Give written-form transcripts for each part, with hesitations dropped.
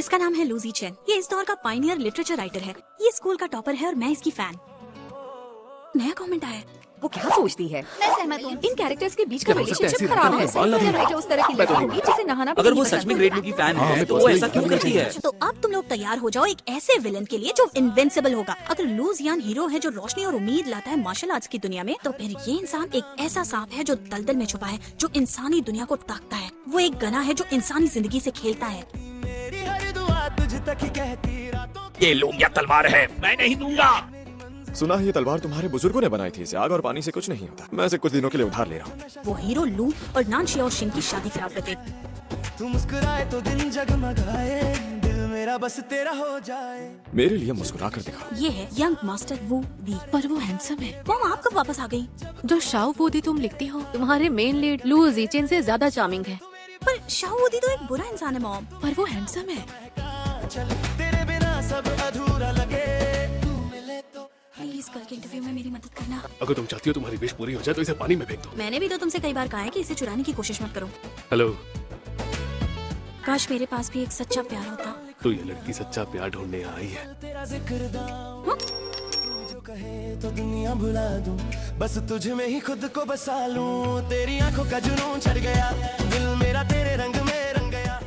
इसका नाम है लूजी चेन। ये इस दौर का पायनियर लिटरेचर राइटर है। ये स्कूल का टॉपर है और मैं इसकी फैन। नया कमेंट आया है। वो क्या सोचती है? मैं सहमत हूँ। इन कैरेक्टर्स के बीच का क्या हो सकता है? रिलेशनशिप ऐसी खराब है। हरकतें बाल ना सही धो। राइटर उस तरह की लड़की होगी जिसे नहाना भी अगर नहीं वो पसंद। सच में ग्रेट की फैन हाँ, है तो तो वो सही ऐसा क्यों क्यों करती है? तो अब तुम लोग तैयार हो जाओ एक ऐसे विलन के लिए जो इनविंसिबल होगा। अगर लूजियान हीरो है जो रोशनी और उम्मीद लाता है मार्शल आर्ट्स की दुनिया में, तो फिर ये इंसान एक ऐसा सांप है जो दलदल में छुपा है, जो इंसानी दुनिया को ताकता है। वो एक गना है जो इंसानी जिंदगी से खेलता है। ये लोग या तलवार है, मैं नहीं दूंगा। सुना है ये तलवार तुम्हारे बुजुर्गों ने बनाई थी। इसे आग और पानी से कुछ नहीं होता। मैं इसे कुछ दिनों के लिए उधार ले रहा हूँ। वो हीरो लू और नानशिया और शिन की शादी खराब कर दे। तू मुस्कुराए तो दिन जगमगाए, दिल मेरा बस तेरा हो जाए। मेरे लिए मुस्कुरा कर दिखा। ये है यंग मास्टर वू दी। पर वो हैंडसम है। मॉम आप कब वापस आ गई? जो शाओ वूदी तुम लिखती हो, तुम्हारे मेन लीड लू जीचेन से ज्यादा चार्मिंग है। पर शाओ वूदी तो एक बुरा इंसान है मॉम। पर वो हैंडसम है। चल तेरे बिना सब अधूरा लगे, तू मिले तो। प्लीज कल के इंटरव्यू में मेरी मदद करना। अगर तुम चाहती हो तुम्हारी विश पूरी हो जाए तो इसे पानी में फेंक दो। मैंने भी तो तुमसे कई बार कहा है कि इसे चुराने की कोशिश मत करो। हेलो, काश मेरे पास भी एक सच्चा प्यार होता। तो ये लड़की सच्चा प्यार ढूंढने आई है। तेरा जिक्र दाऊं, तू जो कहे तो दुनिया भुला दूं, बस तुझ में ही खुद को बसा लूं। तेरी आंखों का जुनून चढ़ गया, दिल मेरा तेरे रंग में रंग गया।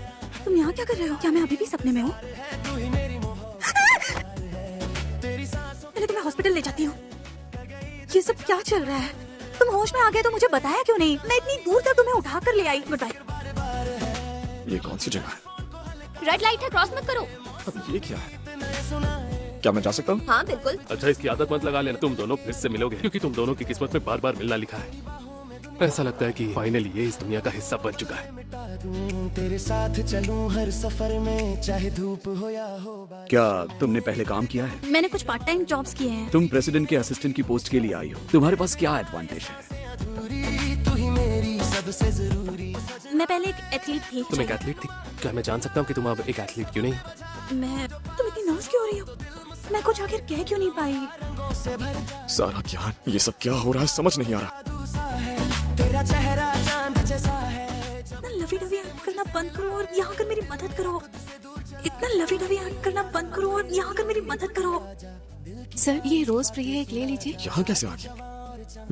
तुम यहाँ क्या कर रहे हो? क्या मैं अभी भी सपने में हूँ? है तू ही मेरी मोहब्बत है, तेरी सांसों पहले तुम्हें हॉस्पिटल ले जाती हूँ। ये सब क्या चल रहा है? तुम होश में आ गए तो मुझे बताया क्यों नहीं? मैं इतनी दूर तक तुम्हें उठा कर ले आई। Good bye. ये कौन सी जगह है? रेड लाइट है, क्रॉस मत करो। अब ये क्या है? ने सुना है। क्या मैं जा सकता हूँ? हाँ बिल्कुल। अच्छा, इसकी आदत मत लगा लेना। तुम दोनों फिर से मिलोगे क्योंकि तुम दोनों की किस्मत में बार बार मिलना लिखा है। ऐसा लगता है कि फाइनली ये इस दुनिया का हिस्सा बन चुका है। मिटा दूं, तेरे साथ चलूं हर सफर में, चाहे धूप हो या हो बारिश। क्या तुमने पहले काम किया है? मैंने कुछ पार्ट टाइम जॉब्स किए हैं। तुम प्रेसिडेंट के असिस्टेंट की पोस्ट के लिए आई हो। तुम्हारे पास क्या एडवांटेज है? अधूरी तू ही मेरी सबसे जरूरी। मैं पहले एक एथलीट थी। तुम एक एथलीट थी? क्या मैं जान सकता हूँ कि तुम अब एक एथलीट क्यों नहीं? तुम इतनी नर्वस क्यों हो रही हो? मैं कुछ आखिर कह क्यों नहीं पाई? सारा ज्ञान, ये सब क्या हो रहा है समझ नहीं आ रहा। तेरा चेहरा चांद जैसा है। इतना लवी डवी एक्ट करना बंद करो और यहाँ कर मेरी मदद करो। इतना लवी डवी एक्ट करना बंद करो और यहाँ कर मेरी मदद करो। सर, ये रोज फ्री है, एक ले लीजिए। यहाँ कैसे आ गया?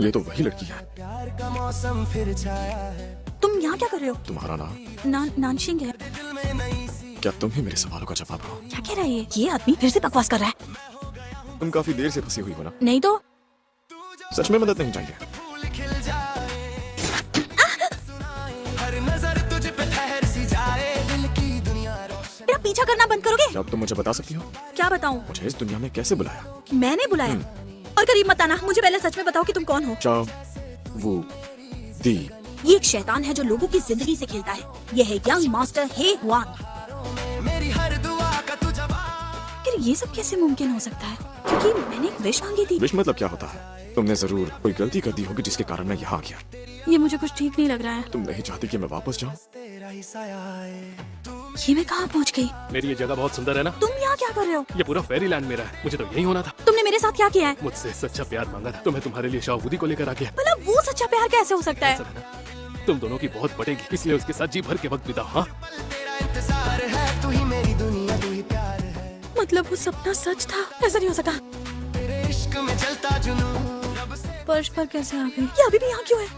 ये तो वही लड़की है। प्यार का मौसम फिर छाया है, तुम यहाँ क्या कर रहे हो? तुम्हारा नाम? नानशिंग है। दिल में नई सी। क्या तुम ही मेरे सवालों का जवाब दो? क्या कह रहा है ये आदमी फिर से बकवास कर रहा है। तुम काफी देर से फंसी हुई हो ना? नहीं तो सच में मदद नहीं चाहिए? फूल खिल जाए, हर नजर तुझ पे ठहर सी जाए, दिल की दुनिया रोशन। मेरा पीछा करना बंद करोगे? क्या अब तुम मुझे बता सकती हो क्या बताऊँ? मुझे इस दुनिया में कैसे बुलाया? मैंने बुलाया? और करीब मत आना। मुझे पहले सच में बताओ कि तुम कौन हो। चाओ वो दी। ये एक शैतान है जो लोगों की जिंदगी से खेलता है। ये है यंग मास्टर हे हुआन। मेरी हर दुआ का तू जवाब। फिर ये सब कैसे मुमकिन हो सकता है? क्योंकि मैंने एक विश मांगी थी। विश मतलब क्या होता है? तुमने जरूर कोई गलती कर दी होगी जिसके कारण मैं यहाँ आ गया। ये मुझे कुछ ठीक नहीं लग रहा है। तुम नहीं चाहती कि मैं वापस जाऊँ? तेरा ही साया है, तू ये मैं कहाँ पहुँच गई? मेरी ये जगह बहुत सुंदर है ना? तुम यहाँ क्या कर रहे हो? ये पूरा फेरी लैंड मेरा है। मुझे तो यही होना था। तुमने मेरे साथ क्या किया है? मुझसे सच्चा प्यार मांगा था तो मैं तुम्हारे लिए शाहबूदी को लेकर आ गया। भला वो सच्चा प्यार कैसे हो सकता है? तुम दोनों की बहुत बढ़ेगी, इसलिए उसके साथ जी भर के वक्त बिताओ। हाँ, तेरा इंतजार है, तू ही मेरी दुनिया, तू ही प्यार है। मतलब वो सपना सच था? ऐसा नहीं हो सकता। तेरे इश्क में जलता जुनून, रब से फर्श पर कैसे आ गई? ये अभी भी यहाँ क्यों है?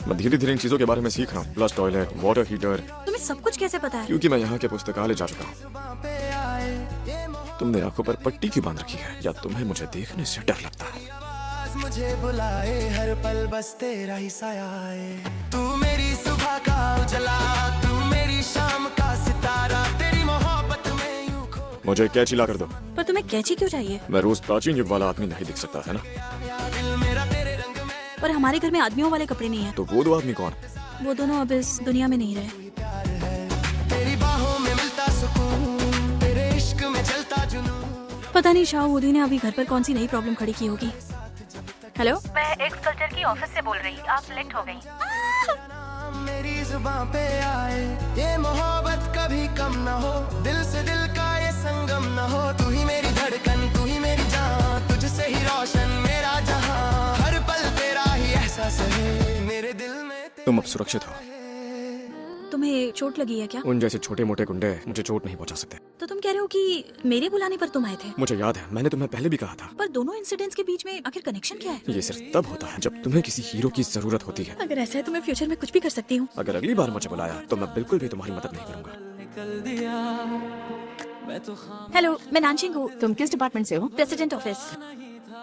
मैं धीरे धीरे इन चीजों के बारे में सीख रहा हूँ। फ्लश टॉयलेट, वाटर हीटर, तुम्हें सब कुछ कैसे पता है? क्योंकि मैं यहाँ के पुस्तकालय जा चुका हूँ। जुबां पे आए, ये तुमने आंखों पर पट्टी क्यों बांध रखी है? या तुम्हें मुझे देखने से डर लगता है? मोहब्बत मुझे बुलाए, हर पल बस तेरा ही साया है। तू मेरी सुबह का उजला, तू मेरी शाम का सितारा, तेरी मोहब्बत में यूं खो मुझे कैची ला कर दो। पर तुम्हें कैची क्यों चाहिए? मैं रोज प्राचीन युग वाला आदमी नहीं दिख सकता है ना? गया, दिल मेरा तेरे रंग में पर हमारे घर में आदमियों वाले कपड़े नहीं है। तो वो दो आदमी कौन? वो दोनों अब इस दुनिया में नहीं रहे। प्यार है। तेरी बाहों में मिलता सुकून, तेरे इश्क में जलता जुनून। पता नहीं शाहबूदी ने अभी घर पर कौन सी नई प्रॉब्लम खड़ी की होगी। हेलो, मैं एक्स कल्चर की ऑफिस से बोल रही। आप सिलेक्ट हो गई। नाम मेरी जुबां पे आए, ये मोहब्बत कभी कम न हो, दिल से दिल का ये संगम न हो। तू ही मेरी धड़कन, तू ही मेरी जान, तुझसे ही रोशन मेरा जहां, हर पल तेरा ही एहसास है मेरे दिल में। तुम अब सुरक्षित हो। तुम्हें तुम्हें चोट लगी है क्या? उन जैसे छोटे मोटे गुंडे मुझे चोट नहीं पहुंचा सकते। तो तुम कह रहे हो कि मेरे बुलाने पर तुम आए थे? मुझे याद है, मैंने तुम्हें पहले भी कहा था। पर दोनों इंसिडेंट्स के बीच में आखिर कनेक्शन क्या है? ये सिर्फ तब होता है जब तुम्हें किसी हीरो की जरूरत होती है। अगर ऐसा है तो मैं फ्यूचर में कुछ भी कर सकती हूँ। अगर अगली बार मुझे बुलाया तो मैं बिल्कुल भी तुम्हारी मदद नहीं करूंगा। हेलो, मैं नानशिंग हूँ, तुम किस डिपार्टमेंट से हो? President office.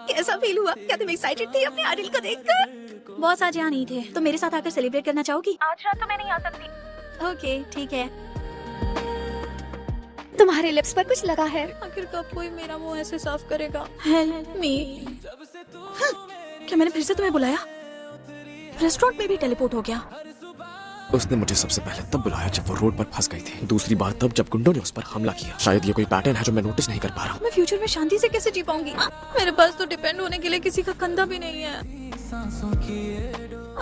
कैसा फील हुआ? क्या तुम एक्साइटेड थी अपने आदिल को देखकर? बॉस आज यहाँ नहीं थे, तो मेरे साथ आकर सेलिब्रेट करना चाहोगी? आज रात तो मैं नहीं आ सकती। ओके, ठीक है। तुम्हारे लिप्स पर कुछ लगा है। आखिर कब कोई मेरा मुंह ऐसे साफ करेगा? Help me. क्या मैंने फिर से तुम्हें बुलाया? रेस्टोरेंट में भी टेलीपोर्ट हो गया। उसने मुझे सबसे पहले तब बुलाया जब वो रोड पर फंस गई थी। दूसरी बार तब जब गुंडों ने उस पर हमला किया। शायद ये कोई पैटर्न है जो मैं नोटिस नहीं कर पा रहा हूँ। मैं फ्यूचर में शांति से कैसे जी पाऊंगी? मेरे पास तो डिपेंड होने के लिए किसी का कंधा भी नहीं है।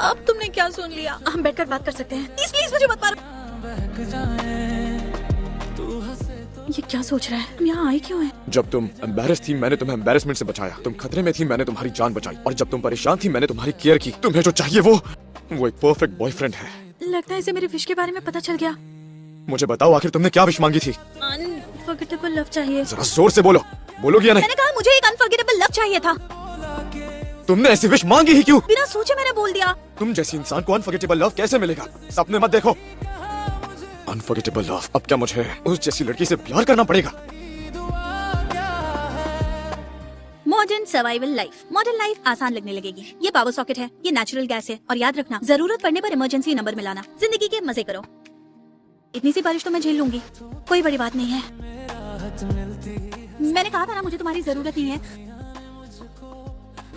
अब तुमने क्या सुन लिया? हम बैठकर बात कर सकते हैं। प्लीज प्लीज मुझे मत मारो। ये क्या सोच रहा है? तुम यहाँ आई क्यों है? जब तुम एम्बैरेस थी मैंने तुम्हें एम्बैरेसमेंट से बचाया। तुम खतरे में थी मैंने तुम्हारी जान बचाई। और जब तुम परेशान थी मैंने तुम्हारी केयर की। तुम्हें जो चाहिए वो एक परफेक्ट बॉयफ्रेंड है। लगता है इसे मेरे विश के बारे में पता चल गया। मुझे बताओ आखिर तुमने क्या विश मांगी थी? अनफॉरगेटेबल लव चाहिए। जरा जोर से बोलो। बोलोगी या नहीं? मैंने कहा मुझे एक अनफॉरगेटेबल लव चाहिए था। तुमने ऐसी विश मांगी ही क्यों? बिना सोचे मैंने बोल दिया। तुम जैसी इंसान को अनफॉरगेटेबल लव कैसे मिलेगा? सपने मत देखो। Unforgettable love. अब क्या मुझे उस जैसी लड़की से प्यार करना पड़ेगा? Modern survival life. Modern life आसान लगने लगेगी। ये पावर सॉकेट है, ये नेचुरल गैस है, और याद रखना जरूरत पड़ने पर इमरजेंसी नंबर मिलाना। जिंदगी के मजे करो। इतनी सी बारिश तो मैं झेल लूंगी, कोई बड़ी बात नहीं है। मैंने कहा था ना मुझे तुम्हारी जरूरत नहीं है।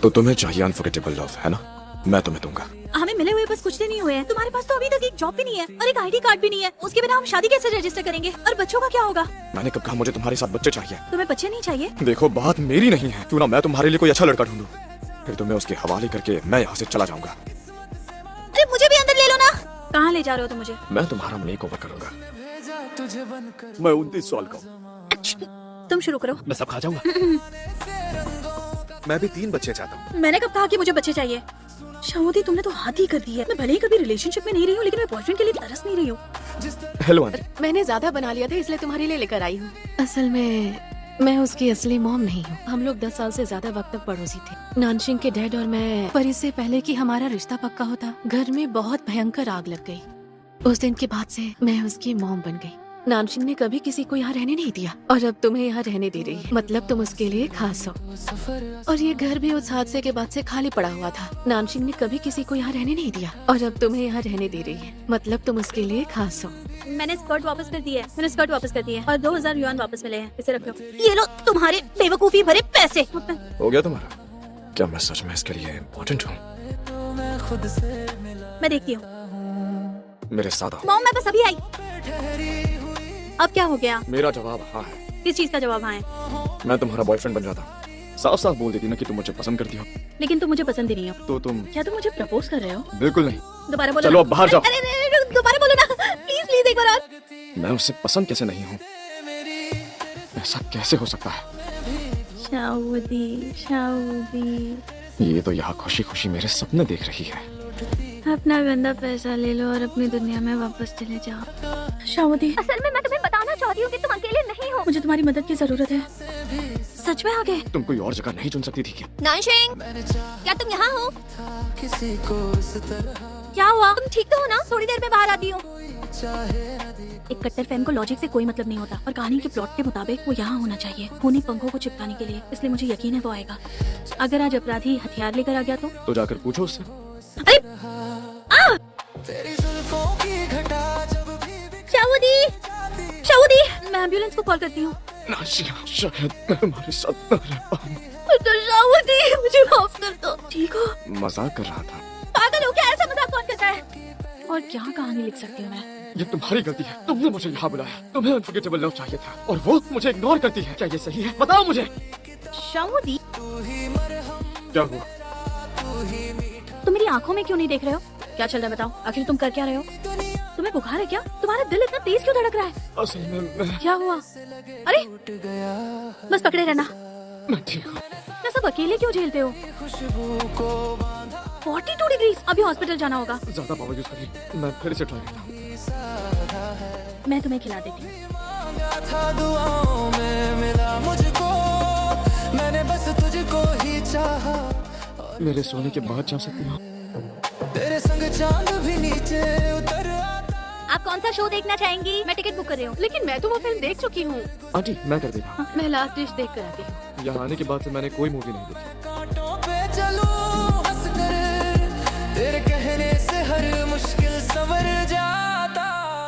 तो तुम्हें चाहिए अनफॉरगेटेबल लव, है ना? मैं तुम्हें दूंगा। हमें मिले हुए बस कुछ दिन ही हुए हैं। तुम्हारे पास तो अभी तक एक जॉब भी नहीं है और एक आईडी कार्ड भी नहीं है। उसके बिना हम शादी कैसे रजिस्टर करेंगे? और बच्चों का क्या होगा? मैंने कब कहा मुझे तुम्हारे साथ बच्चे चाहिए? तुम्हें बच्चे नहीं चाहिए? देखो बात मेरी नहीं है। क्यों ना मैं तुम्हारे लिए कोई अच्छा लड़का ढूंढूं, फिर तुम्हें उसके हवाले करके मैं यहाँ से चला जाऊंगा। अरे मुझे भी अंदर ले लो ना। कहाँ ले जा रहे हो तुम मुझे? मैं तुम्हारा मेक ओवर करूंगा। मैं 29 साल का हूँ। तुम शुरू करो। मैं सब खा जाऊंगा। मैं भी 3 बच्चे चाहता हूँ। मैंने कब कहा कि मुझे बच्चे चाहिए? शादी तुमने तो हाथ ही कर दी है। मैं भले ही कभी रिलेशनशिप में नहीं रही हूँ, लेकिन मैं बॉयफ्रेंड के लिए तरस नहीं रही हूँ। Hello aunty. मैंने ज्यादा बना लिया था इसलिए तुम्हारे लिए लेकर आई हूँ। असल में मैं उसकी असली मॉम नहीं हूँ। हम लोग 10 साल से ज्यादा वक्त तक पड़ोसी थे। नानशिंग के डैड और मैं। पर इससे पहले कि हमारा रिश्ता पक्का होता, घर में बहुत भयंकर आग लग गई। उस दिन के बाद से मैं उसकी मॉम बन गई। नानशिंग ने कभी किसी को यहाँ रहने नहीं दिया और अब तुम्हें यहाँ रहने दे रही है। मतलब तुम उसके लिए खास हो। और ये घर भी उस हादसे के बाद से खाली पड़ा हुआ था। नानशिंग ने कभी किसी को यहाँ रहने नहीं दिया और अब तुम्हें यहाँ रहने दे रही है। मतलब तुम उसके लिए खास हो। मैंने स्कर्ट वापस कर दी है। मैंने स्कर्ट वापस कर दी है और 2000 युआन वापस मिले हैं। इसे रखो। ये लो तुम्हारे बेवकूफी भरे पैसे। हो गया तुम्हारा? क्या मैं सच में इसके लिए इम्पोर्टेंट हूँ? मैं देखती हूँ। मेरे साथ आओ। मॉम मैं बस अभी आई। अब क्या हो गया? मेरा जवाब हाँ है। किस चीज का जवाब हाँ है? मैं तुम्हारा बॉयफ्रेंड बन जाता। साफ साफ बोल देती ना कि तुम मुझे पसंद करती हो। लेकिन तुम मुझे पसंद ही नहीं हो। तो तुम? क्या तुम मुझे प्रपोज कर रहे हो? बिल्कुल नहीं। दोबारा बोलो। चलो अब बाहर जाओ। अरे दोबारा बोलो ना। प्लीज प्लीज एक बार और। मैं उससे पसंद कैसे नहीं हूँ? ऐसा कैसे हो सकता है? शादी शादी। ये तो यहाँ खुशी खुशी मेरे सपने देख रही है। अपना गंदा पैसा ले लो और अपनी दुनिया में वापस चले जाओ। शादी। असल में मैं तुम्हें बताना चाहती हूँ कि तुम अकेले नहीं हो। मुझे तुम्हारी मदद की जरूरत है। सच में आ गए? तुम कोई और जगह नहीं चुन सकती थी क्या? नानशिंग, क्या तुम यहाँ हो? किसी को इस तरह क्या हुआ? तुम ठीक तो हो ना? थोड़ी देर में बाहर आती हूँ। एक कट्टर फैन को लॉजिक से कोई मतलब नहीं होता और कहानी के प्लॉट के मुताबिक वो यहाँ होना चाहिए, खूनी पंखों को चिपकाने के लिए। इसलिए मुझे यकीन है वो आएगा। अगर आज अपराधी हथियार लेकर आ गया तो जाकर पूछो उससे। अरे तेरी जुल्फों की घटा जब भी शादी शादी। मैं एम्बुलेंस को कॉल करती हूँ। नाशिया, शायद मैं तुम्हारे साथ न रह पाऊँ। शादी मुझे माफ कर दो। ठीक हो? मजाक कर रहा था। पागल हो क्या? ऐसा मजाक कौन करता है? और क्या कहानी लिख सकती हूँ मैं? ये तुम्हारी गलती है। तुमने मुझे यहाँ बुलाया। तुम्हें अनफॉरगेटेबल लव चाहिए था और वो मुझे इग्नोर करती है। क्या ये सही है? बताओ मुझे। शादी क्या हुआ? तुम मेरी आंखों में क्यों नहीं देख रहे हो? क्या चल रहा है बताओ? आखिर तुम कर क्या रहे हो? तुम्हें बुखार है क्या? तुम्हारा दिल इतना तेज क्यों धड़क रहा है? असल में मैं क्या हुआ? अरे बस पकड़े रहना। मैं ठीक हूँ। मैं सब अकेले क्यों झेलते हो? खुशबू को 42 डिग्री। अभी हॉस्पिटल जाना होगा। ज्यादा पावर यूज करिए। मैं फिर से ट्राई करता हूँ। मैं तुम्हें खिला देती हूँ। मांगा था दुआओं में मिला मुझको, मैंने बस तुझको ही चाहा। मेरे सोने के बाद जा सकती हो? तेरे संग चांद भी नीचे उतर आता। आप कौन सा शो देखना चाहेंगी? मैं टिकट बुक कर रही हूँ। लेकिन मैं तो वो फिल्म देख चुकी हूँ। आंटी मैं कर देगा। मैं लास्ट डिश देख कर आती हूँ। यहाँ आने के बाद से मैंने कोई मूवी नहीं देखी। कांटों पे चलूं हंस कर, तेरे कहने से हर मुश्किल संवर जाता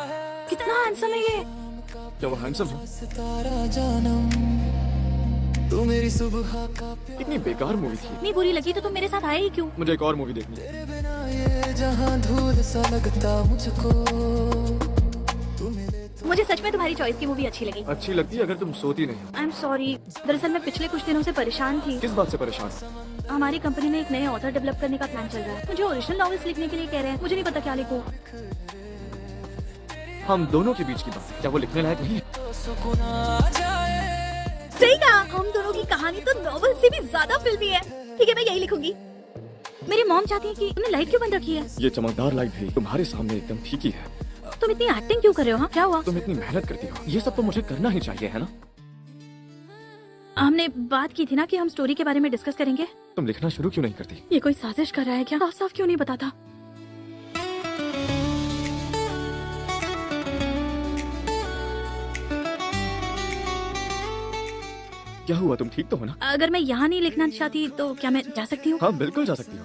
है। कितना हैंडसम है ये। क्या वो हैंडसम है? सितारा जानम, तू मेरी सुबह का प्यार। इतनी बेकार मूवी थी। इतनी बुरी लगी तो तुम मेरे साथ आए ही क्यों? मुझे एक और मूवी देखनी है। तेरे बिना ये जहां धूल सा लगता मुझको, तू मिले तो मुझे सच में तुम्हारी चॉइस की मूवी अच्छी लगी। अच्छी लगती है अगर तुम सोती नहीं। आई एम सॉरी, दरअसल मैं पिछले कुछ दिनों से परेशान थी। किस बात से परेशान? हमारी कंपनी में एक नए ऑथर डेवलप करने का प्लान चल रहा है। मुझे ओरिजिनल नॉवेल्स लिखने के लिए कह रहे हैं। मुझे नहीं पता क्या लिखूं। हम दोनों के बीच की बात, क्या वो लिखने लायक नहीं है? सुकून आ जाए। सही कहा, हम दोनों की कहानी तो नॉवेल से भी ज्यादा फिल्मी है। ठीक है, मैं यही लिखूंगी। मेरी मॉम चाहती है कि तुमने लाइट क्यों बंद रखी है? ये चमकदार लाइट भी तुम्हारे सामने एकदम फीकी है। तुम इतनी एक्टिंग क्यों कर रहे हो? हाँ, क्या हुआ? तुम इतनी मेहनत करती हो, ये सब तो मुझे करना ही चाहिए, है ना? हमने बात की थी ना कि हम स्टोरी के बारे में डिस्कस करेंगे। तुम लिखना शुरू क्यों नहीं करती? ये कोई साजिश कर रहा है क्या? साफ साफ क्यों नहीं बताता? क्या हुआ, तुम ठीक तो हो ना? अगर मैं यहाँ नहीं लिखना चाहती तो क्या मैं जा सकती हूँ? हाँ बिल्कुल जा सकती हो।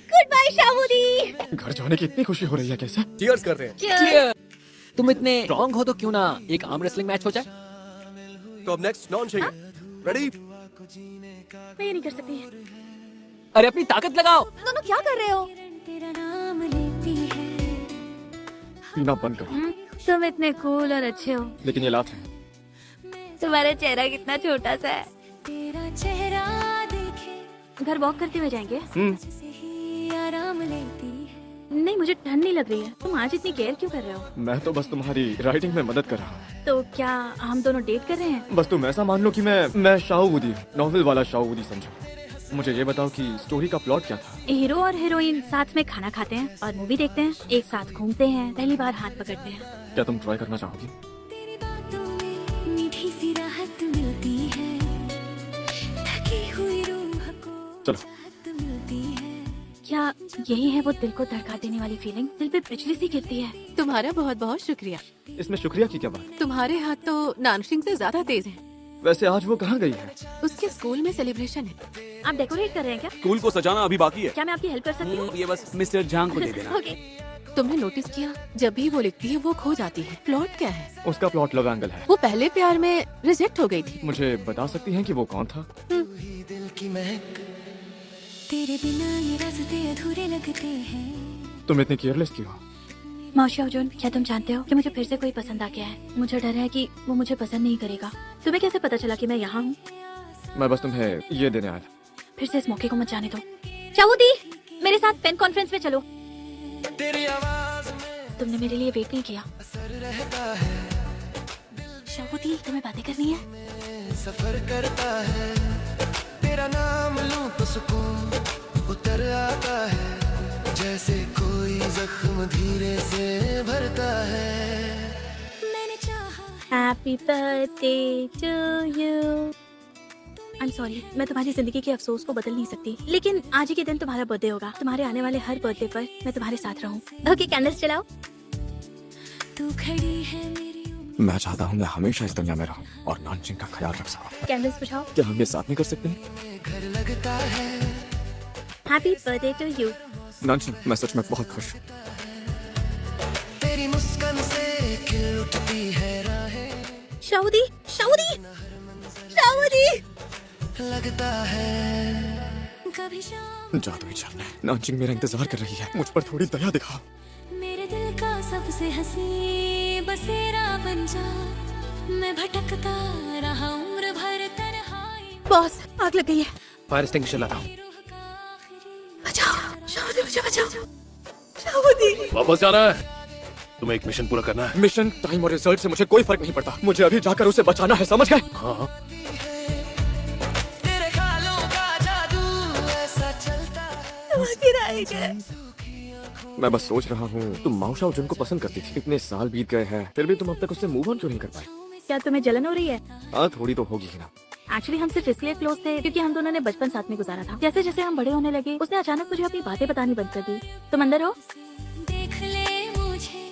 गुड बाय शाहूदी। घर जाने की इतनी खुशी हो रही है कैसे? चीयर्स कर रहे हैं। तुम इतने स्ट्रॉन्ग हो तो क्यों ना एक आर्म रेसलिंग मैच हो जाए? तो अब नेक्स्ट नॉन शेक। रेडी? मैं ये नहीं कर सकती। अरे अपनी ताकत लगाओ। दोनों क्या कर रहे हो? पीना बंद करो। तुम इतने कूल और अच्छे हो। लेकिन ये लात है। तुम्हारा चेहरा कितना छोटा सा है। तेरा चेहरा देखे घर वॉक करते हुए जाएंगे? ही आराम लेती है। नहीं, मुझे ठंड नहीं लग रही है। तुम आज इतनी केयर क्यों कर रहे हो? मैं तो बस तुम्हारी राइटिंग में मदद कर रहा हूँ। तो क्या हम दोनों डेट कर रहे हैं? बस तुम ऐसा मान लो कि मैं शाहूदी हूँ, नॉवेल वाला शाहूदी समझो। मुझे ये बताओ कि स्टोरी का प्लॉट क्या था? हीरो और हीरोइन साथ में खाना खाते हैं और मूवी देखते हैं, एक साथ घूमते हैं, पहली बार हाथ पकड़ते हैं। क्या तुम ट्राई करना चाहोगी? तेरी बातों में मीठी सी राहत मिलती है, थकी हुई रूह को चलो। राहत मिलती है। क्या यही है वो दिल को धड़का देने वाली फीलिंग? दिल पे बिजली सी गिरती है। तुम्हारा बहुत बहुत शुक्रिया। इसमें शुक्रिया की क्या बात? तुम्हारे हाथ तो नानशिंग से ज्यादा तेज हैं। वैसे आज वो कहाँ गई है? उसके स्कूल में सेलिब्रेशन है। आप डेकोरेट कर रहे हैं क्या? स्कूल को सजाना अभी बाकी है। क्या मैं आपकी हेल्प कर सकती हूँ? ये बस मिस्टर जांग को दे देना। ओके। तुमने नोटिस किया, जब भी वो लिखती है वो खो जाती है। प्लॉट क्या है? उसका प्लॉट लव एंगल है। वो पहले प्यार में रिजेक्ट हो गई थी। मुझे बता सकती हैं कि वो कौन था? ही दिल की महक, तेरे बिना ये रास्ते अधूरे लगते हैं। तुम इतनी केयरलेस क्यों हो? मौसी अर्जुन, क्या तुम जानते हो कि मुझे फिर से कोई पसंद आ गया है? मुझे डर है कि वो मुझे पसंद नहीं करेगा। तुम्हें कैसे पता चला कि मैं यहाँ हूँ? मैं बस तुम्हें ये देने आया था। फिर से इस मौके को मत जाने दो। शाहूदी, मेरे साथ पेन कॉन्फ्रेंस में चलो। तेरी आवाज में तुमने मेरे लिए वेट नहीं किया। असर रहता है, शाहूदी, तुम्हें बातें करनी है? सफर करता है। तेरा नाम लूं तो सुकून उतर आता है, जैसे कोई जख्म धीरे से भरता है। मैंने चाहा happy birthday to you. I am sorry, मैं तुम्हारी जिंदगी के अफसोस को बदल नहीं सकती, लेकिन आज ही के दिन तुम्हारा बर्थडे होगा। तुम्हारे आने वाले हर बर्थडे पर मैं तुम्हारे साथ रहूं। ओके, कैंडल्स जलाओ। तू खड़ी है मेरी उम्र। मैं चाहता हूँ मैं हमेशा इस दुनिया में रहूँ और नानचिंग का ख्याल रख सकूँ। कैंडल्स बुझाओ। क्या हम ये साथ में कर सकते हैं? घर लगता है, हैप्पी बर्थडे टू यू। नानचिंग, मैं सच में बहुत खुश हूँ। तेरी मुस्कान से खिल उठती है राहें, शाहूदी, शाहूदी, शाहूदी। लगता है कभी शाम जादू ही चलना है। नानचिंग मेरा इंतजार कर रही है, मुझ पर थोड़ी दया दिखा। मेरे दिल का सबसे हंसी बसेरा बन जा। मैं भटकता रहा उम्र भर तन्हाई। बॉस, आग लग गई है। फायर एक्सटिंग्विशर लाता हूँ। रूह का आखिरी बचाओ शाहूदी, मुझे बचाओ। शाहूदी, वापस जाना है। तुम्हें एक मिशन पूरा करना है। मिशन, टाइम और रिजल्ट से मुझे कोई फर्क नहीं पड़ता। मुझे अभी जाकर उसे बचाना है, समझ गए? हाँ। तेरे ख्यालों का जादू ऐसा चलता है, आखिर आएगा। सूखी आँखों मैं बस सोच रहा हूँ तुम माओ जुन को पसंद करती थी, इतने साल बीत गए हैं फिर भी तुम अब तक उससे मूव ऑन क्यों नहीं कर पाए? क्या तुम्हें जलन हो रही है? हाँ थोड़ी तो होगी ही ना। एक्चुअली हम सिर्फ इसलिए क्लोज थे क्योंकि हम दोनों ने बचपन साथ में गुजारा था। जैसे जैसे हम बड़े होने लगे उसने अचानक मुझे अपनी बातें बतानी बंद कर दी। तुम अंदर हो? देख ले मुझे।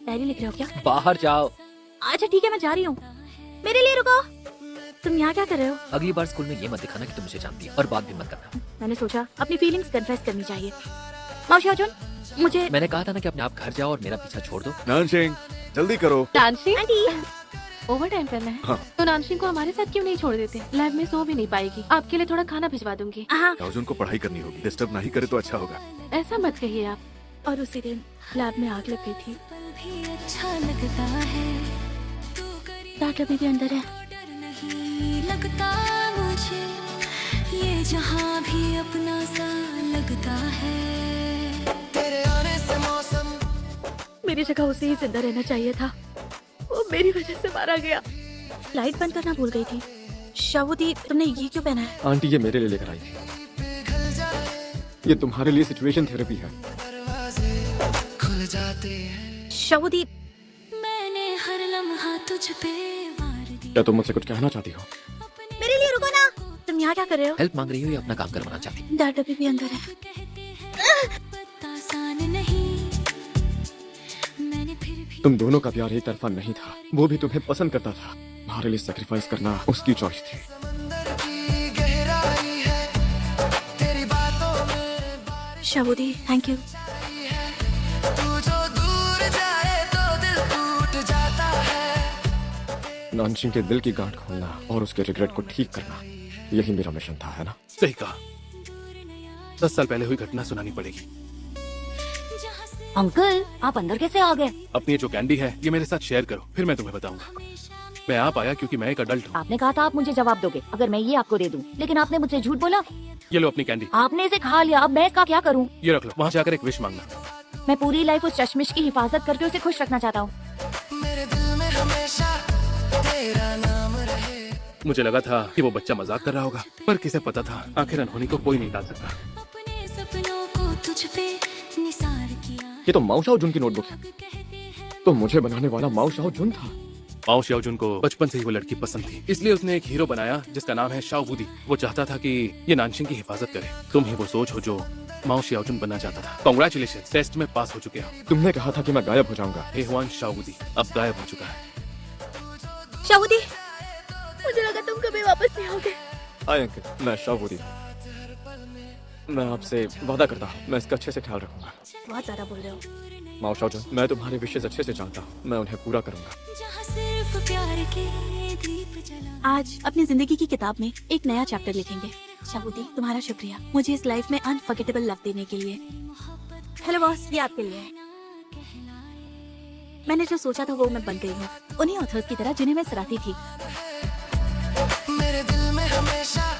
डायरी लिख रहे हो क्या? बाहर जाओ। अच्छा ठीक है, मैं जा रही हूँ। मेरे लिए रुको। तुम यहाँ क्या कर रहे हो? अगली बार स्कूल में ये मत दिखाना कि तुम मुझे जानती हो और बात भी मत करना। मैंने सोचा अपनी फीलिंग्स कन्फेस करनी चाहिए। माओ जुन, मुझे मैंने कहा था ना कि अपने आप घर जाओ और मेरा पीछा छोड़ दो। नानशिंग जल्दी करो। नानशिंग आंटी। ओवर टाइम करना है हाँ। तो नानशिंग को हमारे साथ क्यों नहीं छोड़ देते? लैब में सो भी नहीं पाएगी। आपके लिए थोड़ा खाना भिजवा दूंगी। हाँ, अर्जुन को पढ़ाई करनी होगी, डिस्टर्ब नहीं करे तो अच्छा होगा। ऐसा मत कहिए आप। और उसी दिन लैब में आग लग गई थी। पल भी अच्छा लगता है। तू करीब डॉक्टर भी अंदर है। डर नहीं लगता मुझे। ये जहाँ भी अपना सा लगता है। तेरे आने से मौसम मेरी जगह उसे ही जिंदा रहना चाहिए था। वो मेरी वजह से मारा गया। लाइट बंद करना भूल गई थी। शावुदी, तुमने ये क्यों पहना है? आंटी ये मेरे लिए लेकर आई थी। ये तुम्हारे लिए सिचुएशन थेरेपी है। खुल जाते हैं। शावुदी, मैंने हर लम्हा तुझ पे वार दिया। क्या तुम मुझसे कुछ कहना चाहती हो? मेरे लिए रुको ना। तुम यहाँ क्या कर रहे हो? हेल्प मांग रही हो या अपना काम करवाना चाहती हो? डॉक्टर भी अंदर है। कहते हैं पता आसान नहीं। मैंने फिर भी तुम दोनों का प्यार एक तरफा नहीं था, वो भी तुम्हें पसंद करता था। तुम्हारे लिए सेक्रीफाइस करना उसकी चॉइस थी। अंदर की गहराई है। तेरी बातों में शावुदी, थैंक यू। तू जो दूर जाए तो दिल टूट जाता है। नानशिंग के दिल की गांठ खोलना और उसके रिग्रेट को ठीक करना, यही मेरा मिशन था, है ना? सही कहा। 10 साल पहले हुई घटना सुनानी पड़ेगी। अंकल, आप अंदर कैसे आ गए? अपनी ये जो कैंडी है ये मेरे साथ शेयर करो, फिर मैं तुम्हें बताऊंगा। मैं आ पाया क्योंकि मैं एक अडल्ट हूँ। आपने कहा था आप मुझे जवाब दोगे अगर मैं ये आपको दे दूं, लेकिन आपने मुझसे झूठ बोला। ये लो अपनी कैंडी, आपने इसे खा लिया, अब मैं इसका क्या करूं? ये रख लो। वहाँ जाकर एक विश मांगना। मैं पूरी लाइफ उस चश्मिश की हिफाजत करके उसे खुश रखना चाहता हूँ। मेरे दिल में हमेशा तेरा नाम रहे। मुझे लगा था कि वो बच्चा मजाक कर रहा होगा, पर किसे पता था आखिर अनहोनी को कोई नहीं टाल सकता। अपने सपनों को तुझ पे निसार किया। ये तो माओ जुन की नोटबुक है। तो मुझे बनाने वाला माओ जुन था। माओ शाओजुन को बचपन से ही वो लड़की पसंद थी, इसलिए उसने एक हीरो बनाया जिसका नाम है शाओबुदी। वो चाहता था कि ये नानशिंग की हिफाजत करे। तुम ही वो सोच हो जो माओ शाओजुन बनना चाहता था। कांग्रेचुलेशन, टेस्ट में पास हो चुके हो। तुमने कहा था कि मैं गायब हो जाऊंगा। हे हुआन शाओबुदी अब गायब हो चुका है। शावुदी, मुझे लगा तुम कभी वापस नहीं आओगे। हाय अंकल, मैं शाओबुदी। मैं आपसे वादा करता हूँ मैं इसका अच्छे से ख्याल रखूंगा। बहुत ज्यादा बोल रहे हो। माओ शाओजुन, मैं तुम्हारे विशेष अच्छे से जानता हूँ, मैं उन्हें पूरा करूंगा। जहाँ सिर्फ प्यार के दीप जला। आज अपनी जिंदगी की किताब में एक नया चैप्टर लिखेंगे। शावुदी, तुम्हारा शुक्रिया मुझे इस लाइफ में अनफॉरगेटेबल लव देने के लिए। हेलो बॉस, ये आपके लिए। मैंने जो सोचा था वो मैं बन गई हूँ, उन्हीं ऑथर्स की तरह जिन्हें मैं सराहती थी। मेरे दिल में हमेशा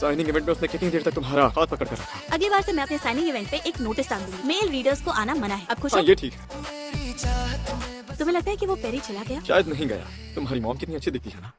साइनिंग इवेंट में उसने कितनी देर तक तुम्हारा हाथ पकड़ कर रखा? अगली बार से मैं अपने साइनिंग इवेंट पे एक नोटिस टांग दूंगी, मेल रीडर्स को आना मना है। अब खुश हाँ हो? ये ठीक है। मेरी चाहत में तुम्हें लगता है कि वो पेरी चला गया? शायद नहीं गया। तुम्हारी मॉम कितनी अच्छी दिखती है ना।